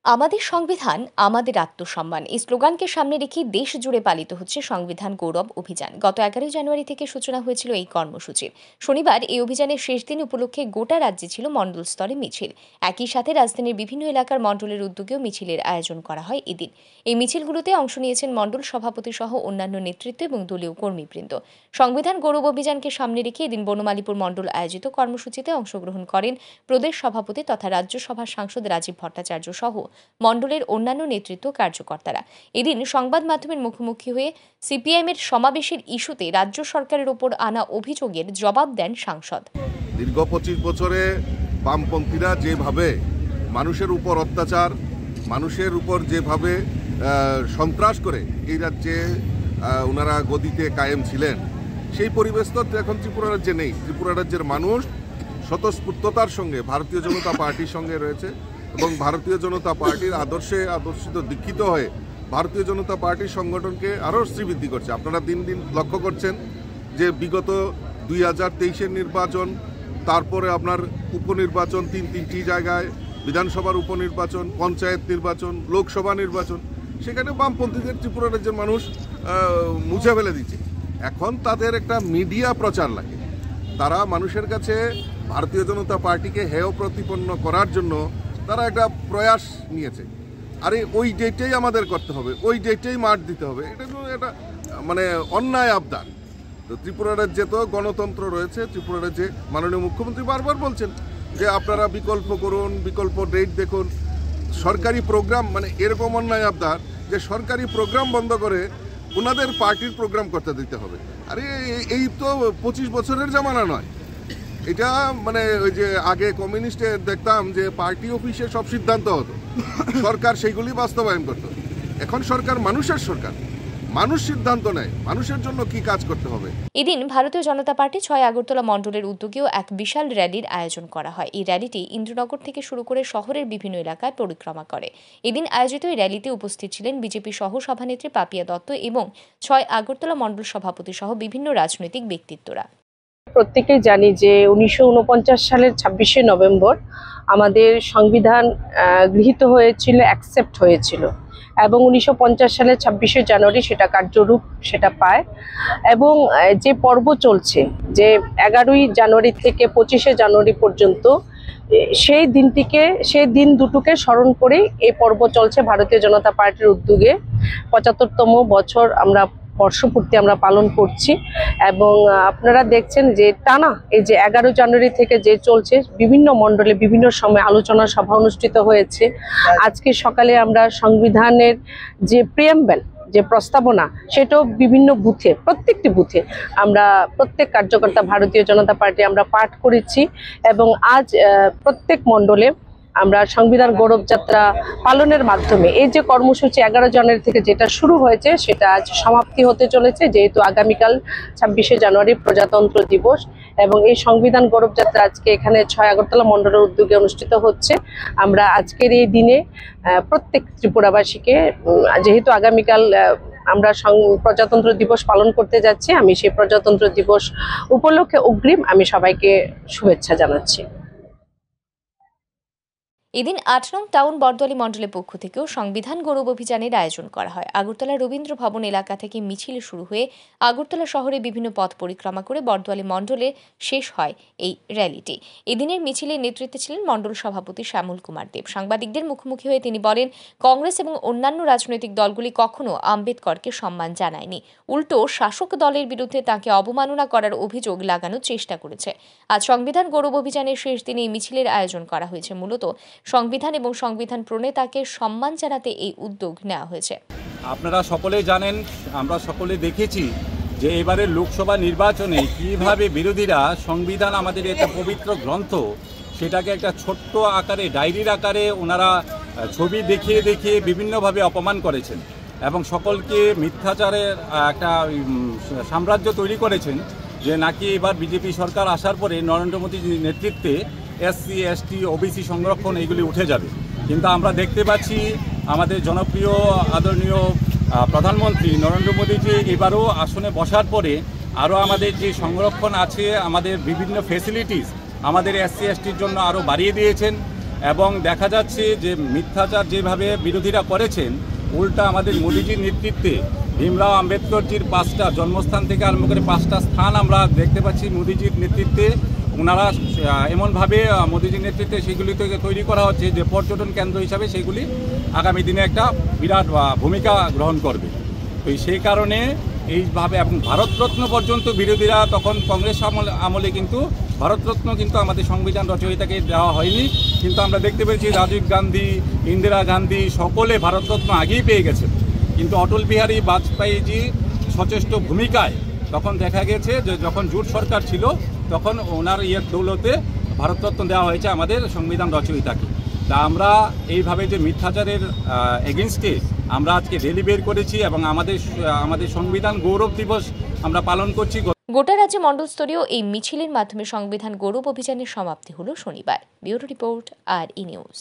আমাদের সংবিধান আমাদের আত্মসম্মান এই স্লোগানকে সামনে রেখে দেশ জুড়ে পালিত হচ্ছে সংবিধান গৌরব অভিযান। গত 11 জানুয়ারি থেকে সূচনা হয়েছিল এই কর্মসূচির। শনিবার এই অভিযানের শেষ দিন উপলক্ষে গোটা রাজ্যে ছিল মণ্ডল স্তরে মিছিল। একই সাথে রাজধানীর বিভিন্ন এলাকার মণ্ডলের উদ্যোগেও মিছিলের আয়োজন করা হয় এদিন। এই মিছিলগুলোতে অংশ নিয়েছেন মণ্ডল সভাপতি সহ অন্যান্য নেতৃত্ব এবং দলীয় কর্মীবৃন্দ। সংবিধান গৌরব অভিযানকে সামনে রেখে এদিন বনমালীপুর মণ্ডল আয়োজিত কর্মসূচিতে অংশগ্রহণ করেন প্রদেশ সভাপতি তথা রাজ্যসভার সাংসদ রাজীব ভট্টাচার্য সহ মণ্ডলের অন্যান্য নেতৃত্ব কার্যকর্তারা। এদিন সংবাদ মাধ্যমের মুখোমুখি হয়ে সিপিআইএমের সমাবেশের ইস্যুতে রাজ্য সরকারের ওপর আনা অভিযোগের জবাব দেন সাংসদ। দীর্ঘ 25 বছরে বামপন্থীরা যেভাবে মানুষের উপর অত্যাচার, মানুষের উপর যেভাবে সন্ত্রাস করে এই রাজ্যে ওনারা গদিতে কায়েম ছিলেন, সেই পরিবেশ তো এখন ত্রিপুরা রাজ্যে নেই। ত্রিপুরা রাজ্যের মানুষ স্বতঃস্ফূর্ততার সঙ্গে ভারতীয় জনতা পার্টির সঙ্গে রয়েছে এবং ভারতীয় জনতা পার্টির আদর্শিত দীক্ষিত হয়ে ভারতীয় জনতা পার্টির সংগঠনকে আরও শ্রীবৃদ্ধি করছে। আপনারা দিন দিন লক্ষ্য করছেন যে বিগত 2023-এর নির্বাচন, তারপরে আপনার উপনির্বাচন, তিনটি জায়গায় বিধানসভার উপনির্বাচন, পঞ্চায়েত নির্বাচন, লোকসভা নির্বাচন, সেখানে বামপন্থীদের ত্রিপুরা রাজ্যের মানুষ মুছে ফেলে দিচ্ছে। এখন তাদের একটা মিডিয়া প্রচার লাগে। তারা মানুষের কাছে ভারতীয় জনতা পার্টিকে হেয় প্রতিপন্ন করার জন্য তারা একটা প্রয়াস নিয়েছে। আরে ওই ডেটেই আমাদের করতে হবে, ওই ডেটেই মাঠ দিতে হবে, এটা মানে অন্যায় আবদার। তো ত্রিপুরা রাজ্যে তো গণতন্ত্র রয়েছে। ত্রিপুরা রাজ্যে মাননীয় মুখ্যমন্ত্রী বারবার বলছেন যে আপনারা বিকল্প করুন, বিকল্প ডেট দেখুন। সরকারি প্রোগ্রাম, মানে এরকম অন্যায় আবদার যে সরকারি প্রোগ্রাম বন্ধ করে ওনাদের পার্টির প্রোগ্রাম করতে দিতে হবে। আরে এই তো 25 বছরের জামানা নয়। এটা মানে ওই যে আগে কমিউনিস্টের দেখতাম যে পার্টি অফিসে সব সিদ্ধান্ত হতো, সরকার সেইগুলি বাস্তবায়ন করত। এখন সরকার মানুষের সরকার, মানুষ সিদ্ধান্ত নেয় মানুষের জন্য কি কাজ করতে হবে। এদিন ভারতীয় জনতা পার্টি 6 আগরতলা মণ্ডলের উদ্যোগেও এক বিশাল র্যালির আয়োজন করা হয়। এই র্যালিটি ইন্দ্রনগর থেকে শুরু করে শহরের বিভিন্ন এলাকায় পরিক্রমা করে। এদিন আয়োজিত এই র্যালিতে উপস্থিত ছিলেন বিজেপি সহ সভানেত্রী পাপিয়া দত্ত এবং 6 আগরতলা মণ্ডল সভাপতি সহ বিভিন্ন রাজনৈতিক ব্যক্তিত্বরা। প্রত্যেকেই জানি যে 1949 সালের 26শে নভেম্বর আমাদের সংবিধান গৃহীত হয়েছিল, অ্যাকসেপ্ট হয়েছিল এবং 1950 সালের 26শে জানুয়ারি সেটা কার্যরূপ পায়। এবং যে পর্ব চলছে, যে 11ই জানুয়ারি থেকে 25শে জানুয়ারি পর্যন্ত, সেই দিন দুটোকে স্মরণ করেই এই পর্ব চলছে ভারতীয় জনতা পার্টির উদ্যোগে। 75তম বছর বর্ষপূর্তি আমরা পালন করছি এবং আপনারা দেখছেন যে টানা এই যে 11 জানুয়ারি থেকে যে চলছে, বিভিন্ন মণ্ডলে বিভিন্ন সময় আলোচনা সভা অনুষ্ঠিত হয়েছে। আজকে সকালে আমরা সংবিধানের যে প্রিয়াম্বল, যে প্রস্তাবনা, সেটাও বিভিন্ন বুথে, প্রত্যেকটি বুথে আমরা প্রত্যেক কার্যকর্তা ভারতীয় জনতা পার্টি আমরা পাঠ করেছি এবং আজ প্রত্যেক মণ্ডলে আমরা সংবিধান গৌরব যাত্রা পালনের মাধ্যমে এই যে কর্মসূচি 11 জানুয়ারি থেকে যেটা শুরু হয়েছে সেটা আজ সমাপ্তি হতে চলেছে, যেহেতু আগামীকাল 26শে জানুয়ারি প্রজাতন্ত্র দিবস এবং এই সংবিধান গৌরব যাত্রা আজকে এখানে 6 আগরতলা মণ্ডলের উদ্যোগে অনুষ্ঠিত হচ্ছে। আমরা আজকের এই দিনে প্রত্যেক ত্রিপুরাবাসীকে, যেহেতু আগামীকাল আমরা প্রজাতন্ত্র দিবস পালন করতে যাচ্ছি, আমি সেই প্রজাতন্ত্র দিবস উপলক্ষে অগ্রিম আমি সবাইকে শুভেচ্ছা জানাচ্ছি। এদিন 8 নং টাউন বরদোয়ালি মণ্ডলের পক্ষ থেকেও সংবিধান গৌরব অভিযানের আয়োজন করা হয়। আগরতলা রবীন্দ্র ভবন এলাকা থেকে মিছিল শুরু হয়ে আগরতলা শহরে বিভিন্ন পথ পরিক্রমা করে বরদোয়ালি মণ্ডলে শেষ হয় এই র্যালিটি। এদিনের মিছিলের নেতৃত্বে ছিলেন মণ্ডল সভাপতি শ্যামল কুমার দেব। সাংবাদিকদের মুখোমুখি হয়ে তিনি বলেন, কংগ্রেস এবং অন্যান্য রাজনৈতিক দলগুলি কখনো আম্বেদকরকে সম্মান জানায়নি, উল্টো শাসক দলের বিরুদ্ধে তাকে অবমাননা করার অভিযোগ লাগানোর চেষ্টা করেছে। আজ সংবিধান গৌরব অভিযানের শেষ দিনে এই মিছিলের আয়োজন করা হয়েছে। মূলত সংবিধান এবং সংবিধান প্রণেতাকে সম্মান জানাতে এই উদ্যোগ নেওয়া হয়েছে। আপনারা সকলেই জানেন, আমরা সকলে দেখেছি যে এবারের লোকসভা নির্বাচনে কিভাবে বিরোধীরা সংবিধান, আমাদের একটা পবিত্র গ্রন্থ, সেটাকে একটা ছোট্ট আকারে, ডায়েরির আকারে ওনারা ছবি দেখিয়ে বিভিন্নভাবে অপমান করেছেন এবং সকলকে মিথ্যাচারের একটা সাম্রাজ্য তৈরি করেছেন যে নাকি এবার বিজেপি সরকার আসার পরে নরেন্দ্র মোদীর নেতৃত্বে SC, ST, OBC সংরক্ষণ এইগুলি উঠে যাবে। কিন্তু আমরা দেখতে পাচ্ছি আমাদের জনপ্রিয় আদরণীয় প্রধানমন্ত্রী নরেন্দ্র মোদীজি এবারও আসনে বসার পরে আরও আমাদের যে সংরক্ষণ আছে, আমাদের বিভিন্ন ফেসিলিটিস আমাদের SC, STর জন্য আরও বাড়িয়ে দিয়েছেন এবং দেখা যাচ্ছে যে মিথ্যাচার যেভাবে বিরোধীরা করেছেন, উল্টা আমাদের মোদিজির নেতৃত্বে ভীমরাও আম্বেদকরজির 5টা জন্মস্থান থেকে আরম্ভ করে 5টা স্থান আমরা দেখতে পাচ্ছি মোদিজির নেতৃত্বে। ওনারা এমনভাবে মোদিজির নেতৃত্বে সেগুলি থেকে তৈরি করা হচ্ছে যে পর্যটন কেন্দ্র হিসাবে সেগুলি আগামী দিনে একটা বিরাট ভূমিকা গ্রহণ করবে। তো সেই কারণে এইভাবে, এবং ভারতরত্ন পর্যন্ত বিরোধীরা তখন কংগ্রেস আমলে কিন্তু ভারতরত্ন কিন্তু আমাদের সংবিধান রচয়িতাকে দেওয়া হয়নি, কিন্তু আমরা দেখতে পেয়েছি রাজীব গান্ধী, ইন্দিরা গান্ধী সকলে ভারতরত্ন আগেই পেয়ে গেছে। কিন্তু অটল বিহারী বাজপেয়ীজি সচেষ্ট ভূমিকায় তখন দেখা গেছে যে যখন জোট সরকার ছিল তখন ওনার দৌলতে ভারতরত্ন দেওয়া হয়েছে আমাদের সংবিধান রচয়িতাকে। তা আমরা এইভাবে যে মিথ্যাচারের এগেনস্টে আমরা আজকে র্যালি বের করেছি এবং আমাদের সংবিধান গৌরব দিবস আমরা পালন করছি। গোটা রাজ্যে মণ্ডলস্তরীয় এই মিছিলের মাধ্যমে সংবিধান গৌরব অভিযানের সমাপ্তি হলো শনিবার। ব্যুরো রিপোর্ট, আর ই নিউজ।